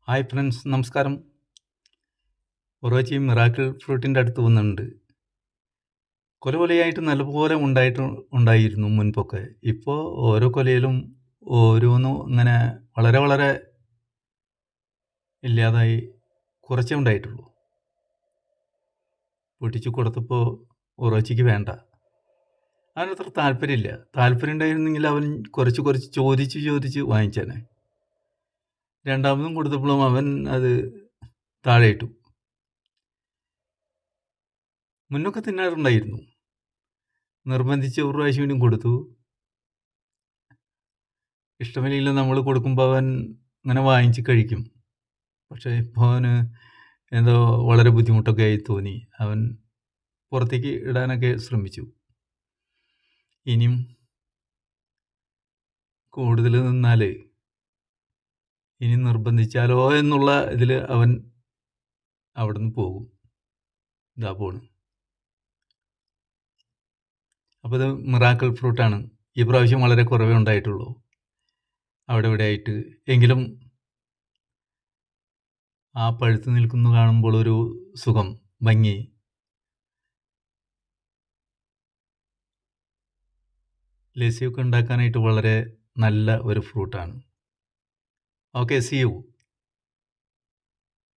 Hi friends, നമസ്കാരം. ഒറോച്ചി miracle ഫ്രൂട്ടിൻ്റെ അടുത്ത് വന്നിട്ടുണ്ട്. കൊലയായിട്ട് നല്ലപോലെ ഉണ്ടായിരുന്നു മുൻപൊക്കെ. ഇപ്പോൾ ഓരോ കൊലയിലും ഓരോന്നും ഇങ്ങനെ വളരെ വളരെ ഇല്ലാതായി കുറച്ചേ ഉണ്ടായിട്ടുള്ളൂ. പൊട്ടിച്ച് കൊടുത്തപ്പോൾ ഒറോച്ചിക്ക് വേണ്ട, അവനത്ര താല്പര്യമില്ല. താല്പര്യം ഉണ്ടായിരുന്നെങ്കിൽ അവൻ കുറച്ച് ചോദിച്ച് വാങ്ങിച്ചേനെ. രണ്ടാമതും കൊടുത്തപ്പോഴും അവൻ അത് താഴെ ഇട്ടു. മുന്നൊക്കെ തിന്നാറുണ്ടായിരുന്നു. നിർബന്ധിച്ച് ഒരു പ്രാവശ്യം വീണ്ടും കൊടുത്തു. ഇഷ്ടമില്ലെങ്കിൽ നമ്മൾ കൊടുക്കുമ്പോൾ അവൻ ഇങ്ങനെ വാങ്ങിച്ച് കഴിക്കും. പക്ഷേ ഇപ്പോൾ അവന് എന്തോ വളരെ ബുദ്ധിമുട്ടൊക്കെ ആയി തോന്നി. അവൻ പുറത്തേക്ക് ഇടാനൊക്കെ ശ്രമിച്ചു. ഇനിയും കൂടുതൽ നിന്നാൽ ഇനി നിർബന്ധിച്ചാലോ എന്നുള്ള ഇതിൽ അവൻ അവിടെ നിന്ന് പോകും. ഇതാ പോണ്. അപ്പോൾ ഇത് മിറാക്കിൾ ഫ്രൂട്ടാണ്. ഈ പ്രാവശ്യം വളരെ കുറവേ ഉണ്ടായിട്ടുള്ളൂ അവിടെ ഇവിടെ ആയിട്ട്. എങ്കിലും ആ പഴുത്ത് നിൽക്കുന്നു കാണുമ്പോൾ ഒരു സുഖം, ഭംഗി. ലസ്സിയൊക്കെ ഉണ്ടാക്കാനായിട്ട് വളരെ നല്ല ഒരു ഫ്രൂട്ടാണ്. Okay, see U.